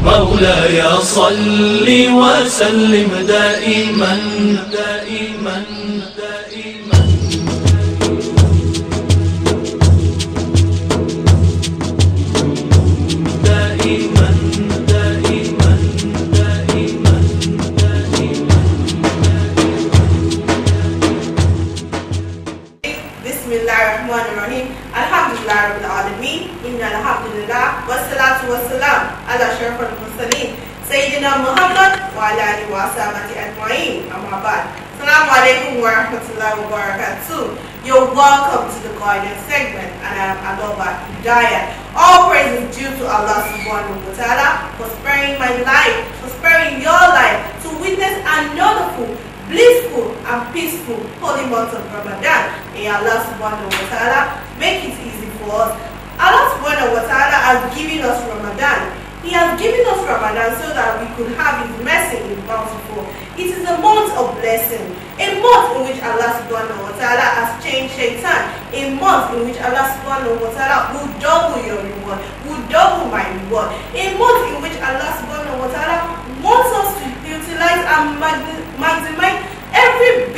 مولاي صل وسلم دائما دائما دائما دائما دائما دائما دائما. بسم الله الرحمن الرحيم. الحمد لله رب العالمين. إن الحمد لله والصلاة والسلام على أشرف المرسلين سيدنا محمد وعلى آله وصحبه أجمعين. أما بعد. Assalamu alaikum wa rahmatullahi wa barakatuh. You're welcome to the guidance segment, and I am Aloba Hidayah. All praise is due to Allah subhanahu wa ta'ala for sparing my life, for sparing your life to witness another full, blissful and peaceful holy month of Ramadan. May Allah subhanahu wa ta'ala make it easy for us. Allah subhanahu wa ta'ala has given us Ramadan. He has given us Ramadan so that we could have His mercy in bountiful. It is a month of blessing, a month in which Allah subhanahu wa ta'ala has changed Shaitan, a month in which Allah subhanahu wa ta'ala will double your reward, will double my reward, a month in which Allah subhanahu wa ta'ala wants us to utilize and maximize every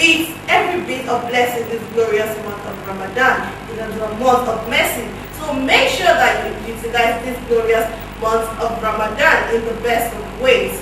bit of blessing this glorious month of Ramadan. It is a month of mercy. So make sure that you utilize this glorious month of Ramadan in the best of ways.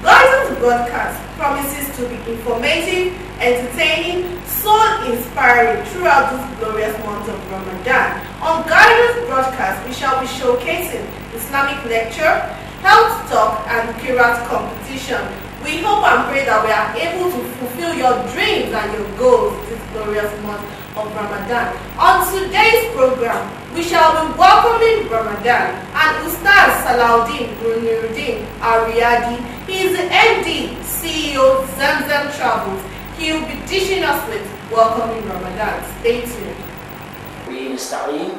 Guidance broadcast promises to be informative, entertaining, soul-inspiring throughout this glorious month of Ramadan. On Guidance broadcast, we shall be showcasing Islamic lecture, health talk, and Qira'at competition. We hope and pray that we are able to fulfill your dreams and your goals this glorious month of Ramadan. On today's program, we shall be welcoming Ramadan and Ustaz Salahuddin Nuruddin Ariyadi. He is the MD, CEO, Zamzam Travels. He will be teaching us with welcoming Ramadan. Stay tuned. We nasta'in,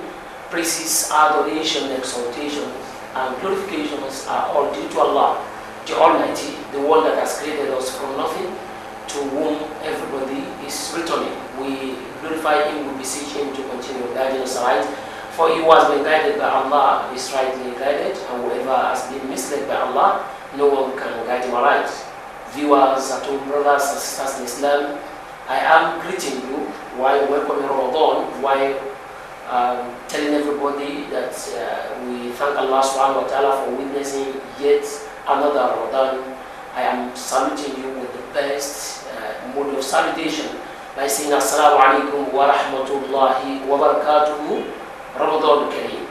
praises, adoration, exaltation, and glorifications are all due to Allah, the Almighty, the one that has created us from nothing, to whom everybody is returning. We glorify Him, we beseech Him to continue guiding us right. For he who has been guided by Allah is rightly guided, and whoever has been misled by Allah, no one can guide him aright. Viewers at home, brothers and sisters in Islam, I am greeting you while welcoming Ramadan, while telling everybody that we thank Allah subhanahu wa ta'ala for witnessing yet another Ramadan. I am saluting you with the best mode of salutation by saying Assalamu alaikum wa rahmatullahi wa barakatuhu. Ramadan Kareem.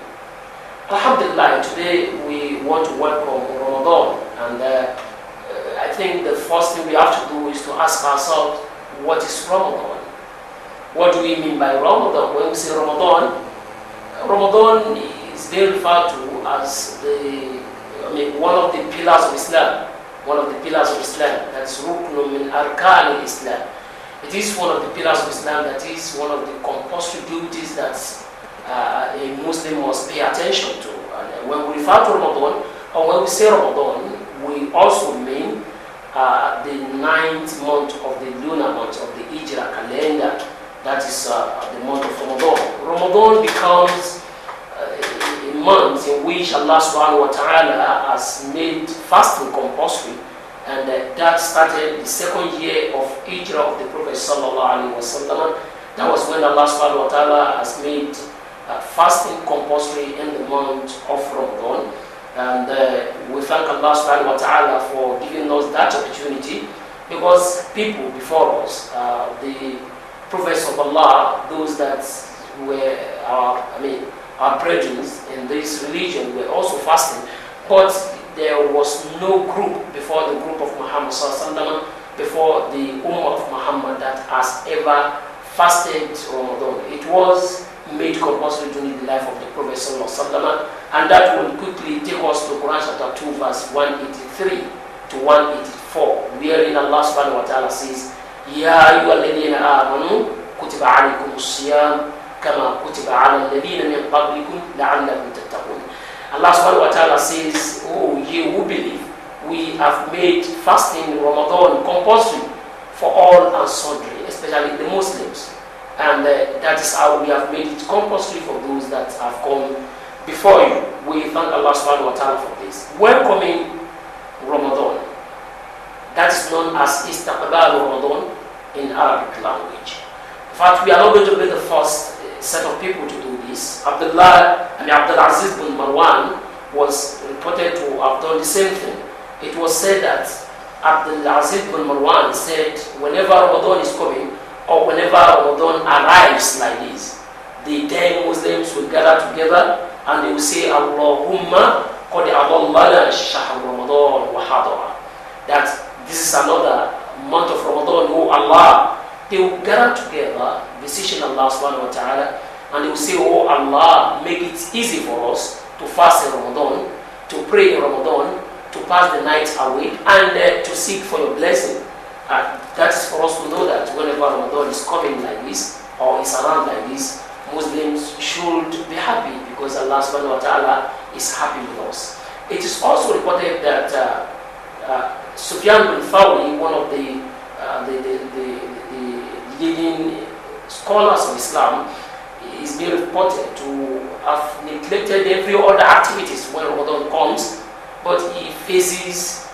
Alhamdulillah, today we want to welcome Ramadan, and I think the first thing we have to do is to ask ourselves, what is Ramadan? What do we mean by Ramadan? When we say Ramadan, Ramadan is being referred to as one of the pillars of Islam. One of the pillars of Islam, that's Ruknun min Arkan al-Islam. It is one of the pillars of Islam, that is one of the compulsory duties that a Muslim must pay attention to. And when we refer to Ramadan, or when we say Ramadan, we also mean the 9th month of the lunar month of the Hijrah calendar. That is the month of Ramadan. Ramadan becomes a month in which Allah subhanahu wa ta'ala has made fasting compulsory, and that started the 2nd year of Hijrah of the Prophet sallallahu alaihi wasallam. That was when Allah subhanahu wa ta'ala has made fasting compulsory in the month of Ramadan, and we thank Allah subhanahu wa ta'ala for giving us that opportunity, because people before us, the prophets of Allah, those that were our brethren in this religion, were also fasting, but there was no group before the group of Muhammad sallallahu alaihi wasallam, before the Ummah of Muhammad, that has ever fasted Ramadan. It was made compulsory during the life of the Prophet sallallahu alaihi wasallam, and that will quickly take us to Quran chapter 2 verse 183 to 184, wherein Allah subhanahu wa ta'ala says, Ya ayyuhalladhina amanu kutiba alaykumus siyam kama kutiba ala alladhina min qablikum la'allakum tattaqun. Allah subhanahu wa ta'ala says, oh, ye who believe, we have made fasting Ramadan compulsory for all and sundry, especially the Muslims. And that is how we have made it compulsory for those that have come before you, we thank Allah subhanahu wa ta'ala for this. Welcoming Ramadan. That is known as Istiqbal Ramadan in Arabic language. In fact, we are not going to be the first set of people to do this. Abdul Aziz bin Marwan was reported to have done the same thing. It was said that Abdul Aziz bin Marwan said, whenever Ramadan is coming, or whenever Ramadan arrives like this, the 10 Muslims will gather together and they will say, Allahumma qad adallana shahr Ramadan wa hadara. That this is another month of Ramadan, oh Allah. They will gather together, beseeching Allah subhanahu wa ta'ala, and they will say, oh Allah, make it easy for us to fast in Ramadan, to pray in Ramadan, to pass the night away, and to seek for your blessing. That's for us to know that whenever Ramadan is coming like this, or is around like this, Muslims should be happy because Allah subhanahu wa ta'ala is happy with us. It is also reported that Sufyan bin Thawri, one of the leading scholars of Islam, is being reported to have neglected every other activities when Ramadan comes, but he faces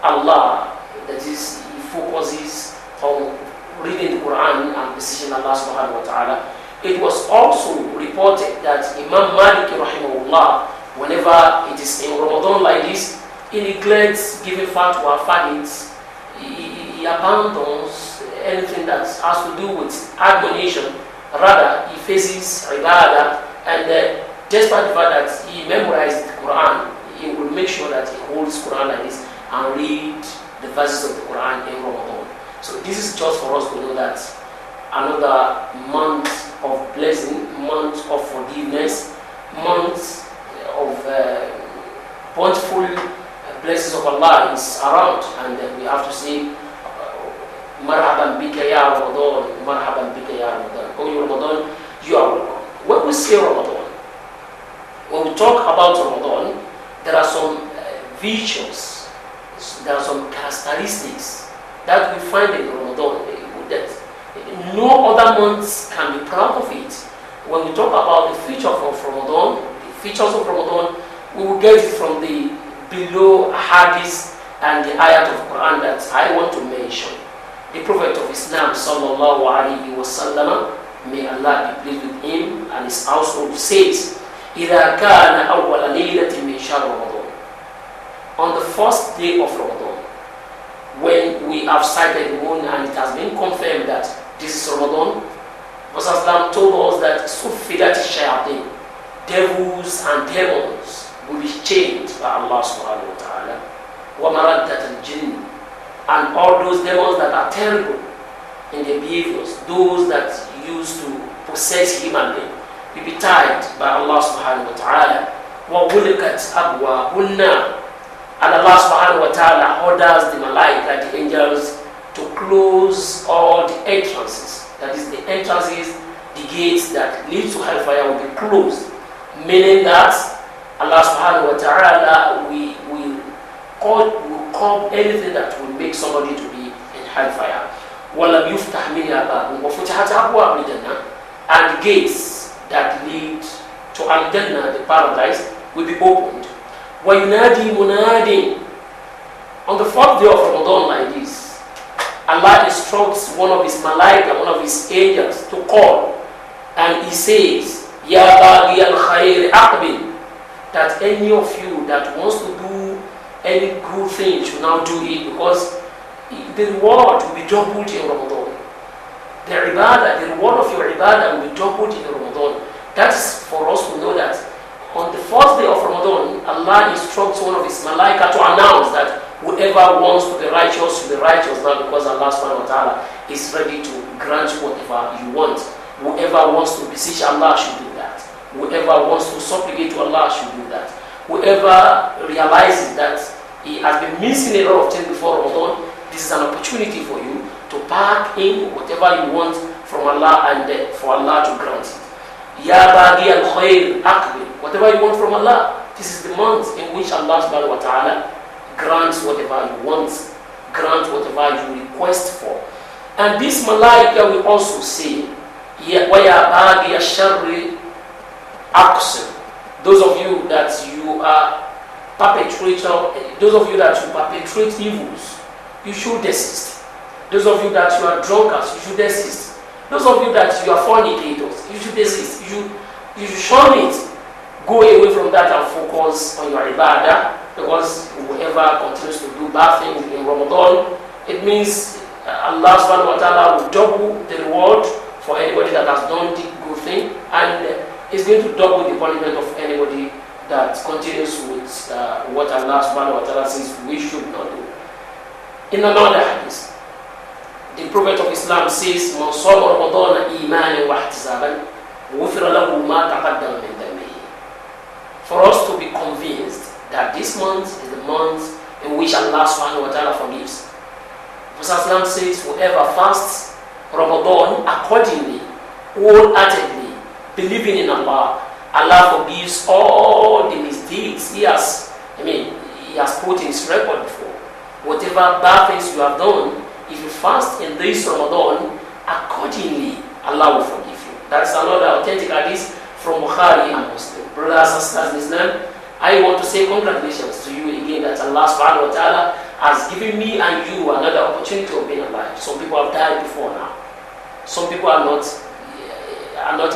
Allah, that is, he focuses on reading the Quran and beseeching Allah subhanahu wa ta'ala. It was also reported that Imam Malik rahimahullah, whenever it is in Ramadan like this, he neglects giving fatwa, fadits, he abandons anything that has to do with admonition. Rather, he faces ibadah, and despite the fact that he memorized the Quran, he will make sure that he holds Quran like this and read the verses of the Quran in Ramadan. So this is just for us to know that another month of blessing, month of forgiveness, month of bountiful blessings of Allah is around, and we have to say, Marhaban bika ya Ramadan, Marhaban bika ya Ramadan. Oh, you Ramadan, you are welcome. When we say Ramadan, when we talk about Ramadan, there are some virtues, there are some characteristics that we find in Ramadan that no other months can be proud of it. When we talk about the features of Ramadan, we will get it from the below hadith and the ayat of Quran that I want to mention. The Prophet of Islam sallallahu alaihi wasallam, may Allah be pleased with him and his household, says, إِذَا كَانَ أَوَّلَ لَيْلَةٍ مِنْ شَهْرِ رَمَضَانَ. On the first day of Ramadan, when we have sighted the moon and it has been confirmed that this is Ramadan, Prophet told us that Sufidat shayateen, devils and demons, will be chained by Allah subhanahu wa ta'ala. وَمَرَدَّةَ الْجِنِّ, and all those demons that are terrible in their behaviors, those that used to possess human beings, will be tied by Allah subhanahu wa ta'ala. وَغُلِقَتْ أَبْوَابُ النَّارِ, and Allah subhanahu wa ta'ala orders the malaika, the angels, to close all the entrances. That is, the entrances, the gates that lead to hellfire will be closed. Meaning that Allah subhanahu wa ta'ala will curb anything that will make somebody to be in hellfire. وَلَمْ يُفْتَحْ مِنْهَا بَابٌ وَفُتِحَتْ أَبْوَابُ الْجَنَّةِ, and gates that lead to Al-Jannah, the paradise, will be opened. وَيُنَادِي مُنَادٍ. On the fourth day of Ramadan like this, Allah instructs one of his malaika, one of his angels, to call, and he says, يَا بَاغِيَ الْخَيْرِ أَقْبِلْ, that any of you that wants to do any good thing should now do it, because the reward will be doubled in Ramadan. The reward of your ibadah will be doubled in Ramadan. That is for us to know that on the first day of Ramadan, Allah instructs one of his malaika to announce that whoever wants to be righteous should be righteous now, because Allah subhanahu wa ta'ala is ready to grant you whatever you want. Whoever wants to beseech Allah should do that. Whoever wants to supplicate to Allah should do that. Whoever realizes that he has been missing a lot of things before Ramadan, this is an opportunity for you to pack in whatever you want from Allah and for Allah to grant it. Ya Baghi al-Khair Aqbil, whatever you want from Allah, this is the month in which Allah subhanahu wa ta'ala grants whatever you want, grant whatever you request for. And this malaika will also say, وَيَا بَاغِيَ الشَّرِّ أَقْسِمْ, those of you that you are those of you that you perpetrate evils, you should desist. Those of you that you are drunkards, you should desist. Those of you that you are fornicators, you should desist. You should shun it. Go away from that and focus on your ibadah, because whoever continues to do bad things in Ramadan, it means Allah subhanahu wa ta'ala will double the reward for anybody that has done the good thing, and is going to double the punishment of anybody that continues with what Allah subhanahu wa ta'ala says we should not do. In another hadith, the Prophet of Islam says, "Man sama Ramadan imanan wa ihtisaban, ghufira lahu ma taqaddama min dhanbihi." For us to be convinced that this month is the month in which Allah subhanahu wa ta'ala forgives. Prophet Islam says, whoever fasts Ramadan accordingly, wholeheartedly, believing in Allah, Allah forgives all the mistakes he has put in his record before. Whatever bad things you have done, if you fast in this Ramadan, accordingly, Allah will forgive you. That's another authentic hadith from Bukhari and Muslim. Brothers and sisters in Islam, I want to say congratulations to you again that Allah subhanahu wa ta'ala has given me and you another opportunity of being alive. Some people have died before now. Some people are not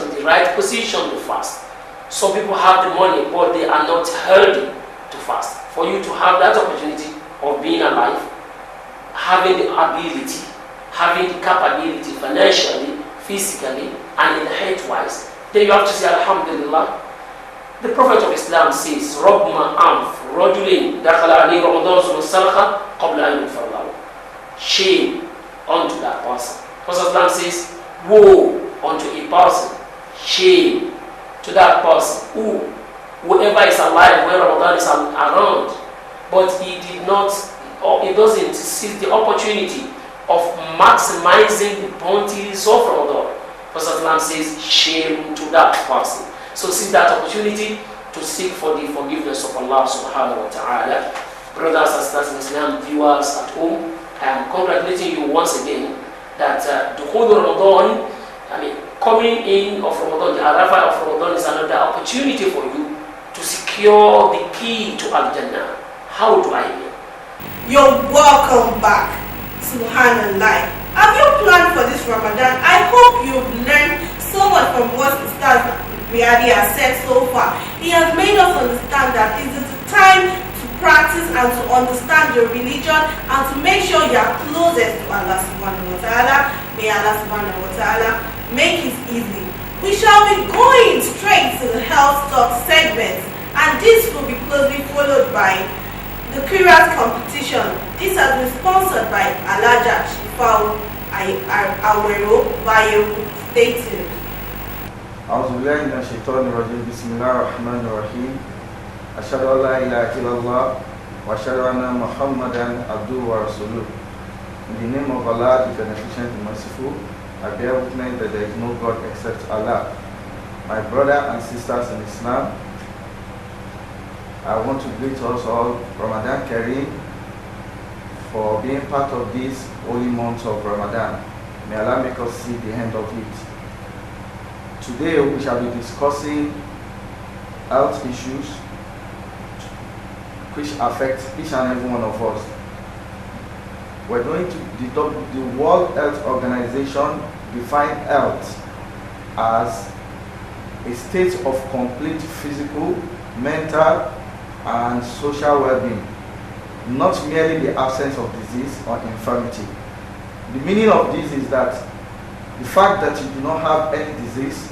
in the right position to fast. Some people have the money, but they are not healthy to fast. For you to have that opportunity of being alive, having the ability, having the capability financially, physically, and in health-wise, then you have to say Alhamdulillah. The Prophet of Islam says, "Rabbma anf rajulin dakhala alayhi Ramadan summa salakha qabla an yughfar lahu." Shame unto that person. Prophet of Islam says, "Woe unto a person, shame to that person whoever is alive when Ramadan is around, but he doesn't seize the opportunity of maximizing the bounties of Ramadan." Prophet of Islam says, "Shame to that person." So seize that opportunity to seek for the forgiveness of Allah subhanahu wa ta'ala. Brothers and sisters in Islam, viewers at home, I am congratulating you once again that the whole Ramadan, coming in of Ramadan, the arrival of Ramadan is another opportunity for you to secure the key to Al-Jannah. How do I mean? You're welcome back. Subhanallah. Have you planned for this Ramadan? I hope you've learned so much from what Ustaz Riyadi has said so far. He has made us understand that it is the time to practice and to understand your religion and to make sure you are closest to Allah subhanahu wa ta'ala. May Allah subhanahu wa ta'ala make it easy. We shall be going straight to the health talk segment, and this will be closely followed by the Qira'at competition. This has been sponsored by Alaja Shifau Awero Bayeru. Stay tuned. أعوذ بالله من الشيطان الرجيم بسم الله الرحمن الرحيم أشهد أن لا إله إلا الله وأشهد أن محمدا عبده ورسوله. In the name of Allah, the Beneficent and Merciful, I bear witness that there is no God except Allah. My brother and sisters in Islam, I want to greet us all Ramadan Kareem for being part of this holy month of Ramadan. May Allah make us see the end of it. Today we shall be discussing health issues which affect each and every one of us. We're going to the World Health Organization define health as a state of complete physical, mental, and social well-being, not merely the absence of disease or infirmity. The meaning of this is that the fact that you do not have any disease,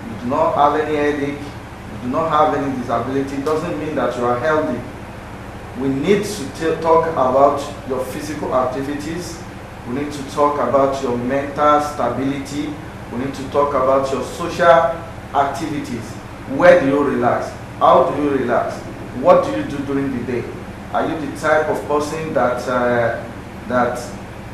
you do not have any headache, you do not have any disability, doesn't mean that you are healthy. We need to talk about your physical activities. We need to talk about your mental stability. We need to talk about your social activities. Where do you relax? How do you relax? What do you do during the day? Are you the type of person that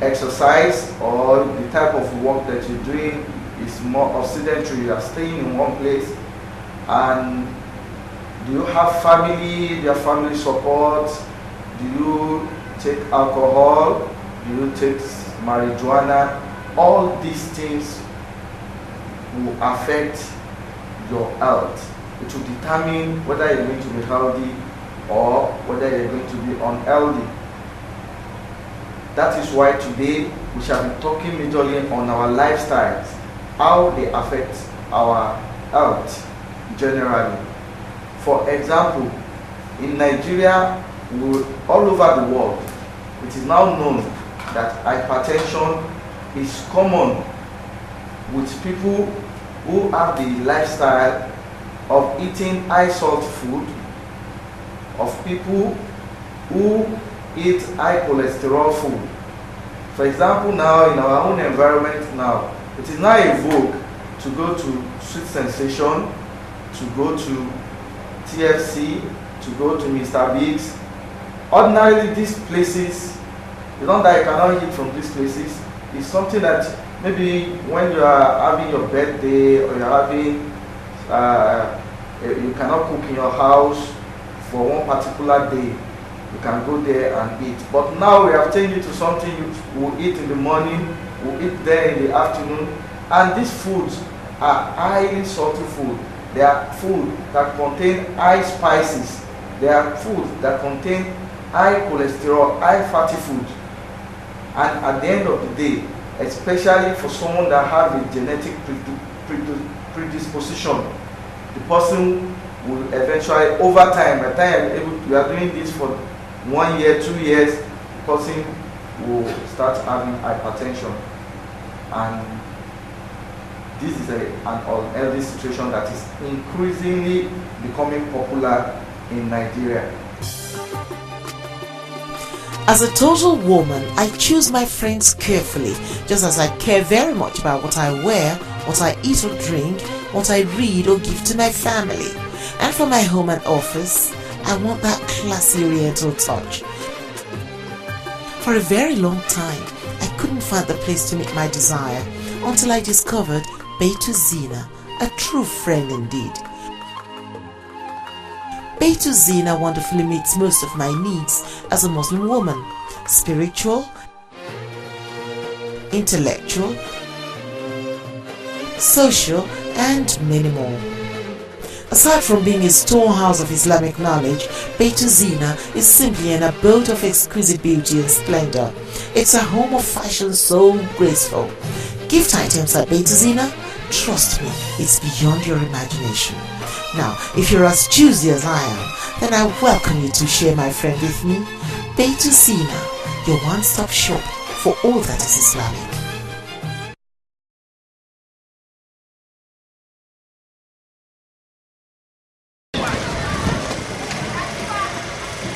exercise, or the type of work that you're doing is more of sedentary, you are staying in one place? And do you have family, their family support? Do you take alcohol? Do you take marijuana? All these things will affect your health. it will determine whether you're going to be healthy or whether you're going to be unhealthy. That is why today we shall be talking majorly on our lifestyles, how they affect our health generally. For example, in Nigeria, all over the world, it is now known that hypertension is common with people who have the lifestyle of eating high salt food, of people who eat high cholesterol food. For example, now in our own environment now, it is now a vogue to go to Sweet Sensation, to go to TFC, to go to Mr. Biggs. Ordinarily, these places, it's not that you cannot eat from these places. It's something that maybe when you are having your birthday or you're having, you cannot cook in your house for one particular day, you can go there and eat. But now we have changed it to something you will eat in the morning, will eat there in the afternoon. And these foods are highly salty food. They are food that contain high spices. They are food that contain high cholesterol, high fatty food. And at the end of the day, especially for someone that has a genetic predisposition, the person will eventually, over time, by the time you are doing this for 1 year, 2 years, the person will start having hypertension. And this is an unhealthy situation that is increasingly becoming popular in Nigeria. As a total woman, I choose my friends carefully, just as I care very much about what I wear, what I eat or drink, what I read or give to my family. And for my home and office, I want that classy oriental touch. For a very long time, I couldn't find the place to meet my desire until I discovered Beitu Zina, a true friend indeed. Beitu Zina wonderfully meets most of my needs as a Muslim woman: spiritual, intellectual, social, and many more. Aside from being a storehouse of Islamic knowledge, Beitu Zina is simply an abode of exquisite beauty and splendor. It's a home of fashion so graceful. Gift items at Beitu Zina? Trust me, it's beyond your imagination. Now, if you're as choosy as I am, then I welcome you to share my friend with me. Beitu Zina, your one-stop shop for all that is Islamic.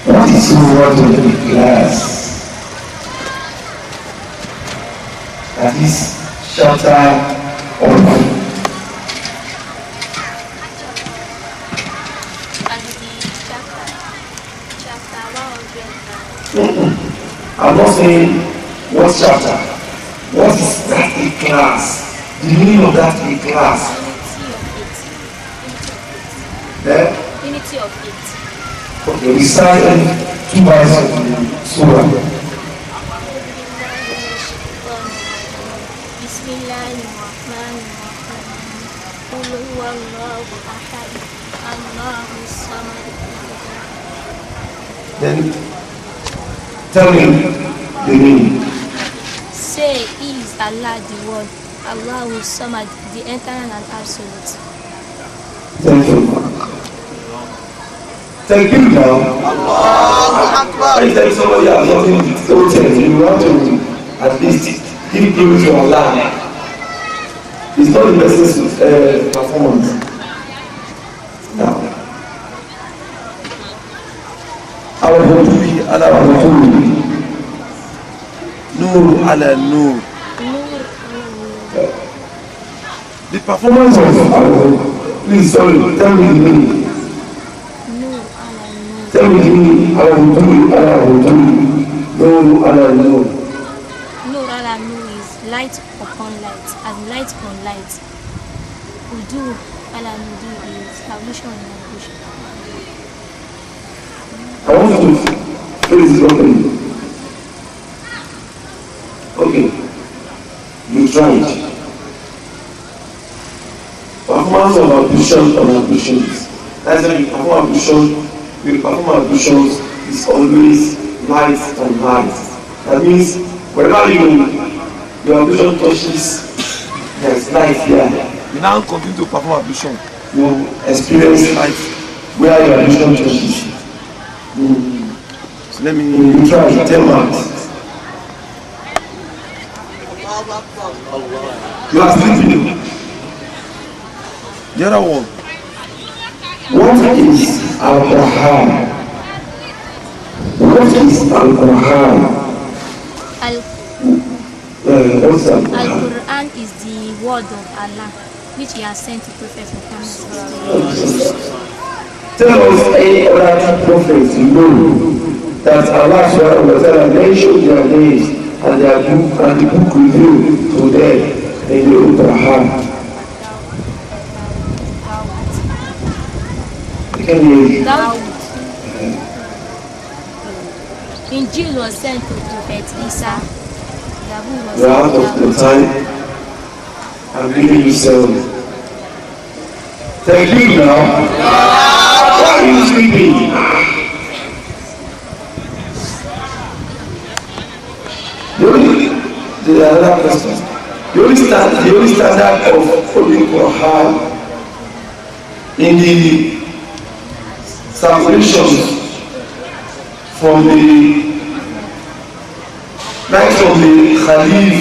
What is your word of the class? That is shelter or I'm not saying what chapter. What is that a class? The meaning of that a class? Unity of it. Okay, recite 2 verses of the surah. Then tell me the meaning. Say, He is Allah the One, Allah Samad, the eternal and absolute. Thank you. Thank you now. Allah. Anytime somebody has something to tell you, you want to at least give glory to Allah. It's not the person's performance. Now, our Holy and our Holy Nur ala Nur. The performance of our, please, sorry, tell me the meaning. Tell me the meaning. Our Holy Nur ala Nur. Nur ala Nur is light upon light, as light upon light. Udu ala Nudu is salvation and salvation. I want you to phrase it properly. Okay, you tried. Performance of ambition on ambitions. That's why you perform ablution. You perform ablutions is always light on light. That means wherever your ablution touches, there's light there. You now continue to perform ablution. You experience light where your ablution touches. So let me try 10 months. You are sleeping. The other one. What is Al-Quran? What is Al-Quran? Al-Quran is the word of Allah, which He has sent to Prophet Muhammad. Tell us any other prophets you know that Allah subhanahu wa ta'ala mentioned their names and their book and the book revealed to them in the Quran. Injil was sent to Prophet Isa. You are out of the time. I'm leaving you soon. Thank you now. Why are you sleeping? The only standard of holding Quran in the circulations from the right of the Khalif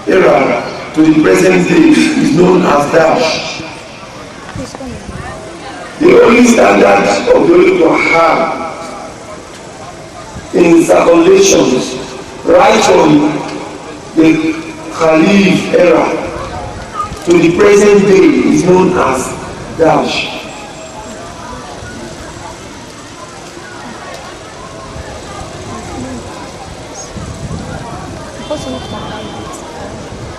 era to the present day is known as Dash. The only standard of the Holy Quran in circulations right from the Khalif era to the present day is known as Dash.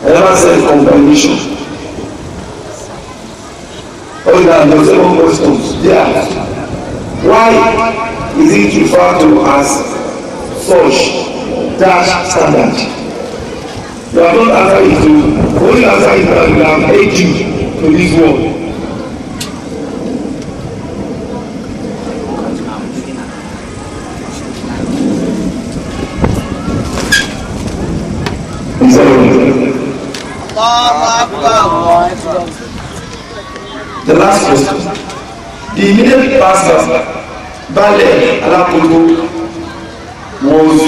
I never said combination. Oh, there are several questions. Yeah. Why is it referred to as such dash standard? You have not answered it to only answer it that we have aid you to this word. The last question. The immediate pastor, Bale Alakoto, was who?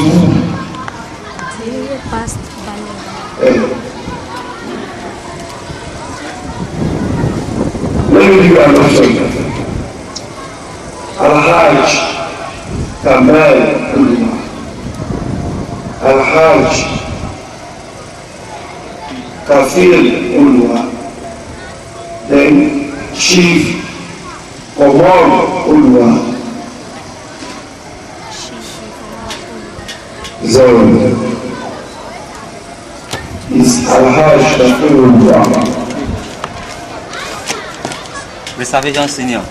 The immediate pastor, Bale. Let me give you an option. Al-Hajj Kamal Ulma. Al-Hajj Kafir Ulma. Then Chief Omar Ulma. Zone is Al-Hajj Kafir Ulma. Reservation senior.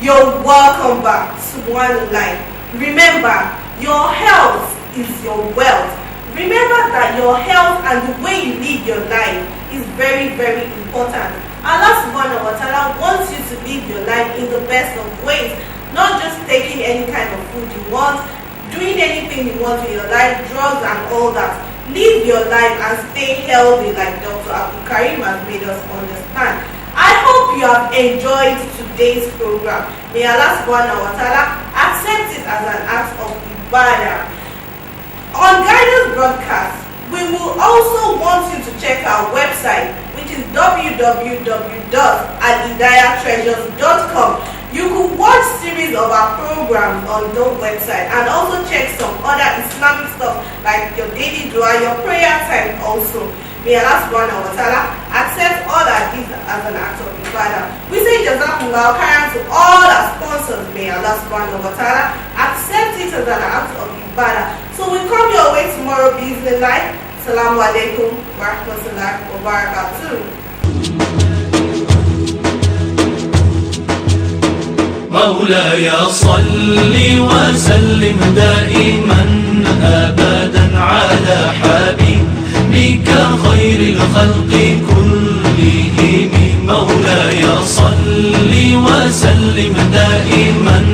You're welcome back to One Life. Remember, your health is your wealth. Remember that your health and the way you live your life is very, very important. Allah subhanahu wa ta'ala wants you to live your life in the best of ways, not just taking any kind of food you want, doing anything you want in your life, drugs and all that. Live your life and stay healthy like Dr. Abdul Karim has made us understand. I hope you have enjoyed today's program. May Allah subhanahu wa ta'ala accept it as an act of ibadah. On Guidance Broadcast, we will also want you to check our website, which is www.hadiyahtreasures.com. You could watch series of our programs on the website and also check some other Islamic stuff like your daily dua, your prayer time also. May Allah subhanahu wa ta'ala accept all our deeds as an act of ibadah. We say jazakumullahu khairan to all our sponsors. May Allah subhanahu wa ta'ala accept it as an act of ibadah. So we come your way tomorrow, bismillah. Assalamu alaikum wa rahmatullahi wa barakatuh. مولاي صل وسلم دائما أبدا على حبيبك خير الخلق كلهم. مولاي صل وسلم دائما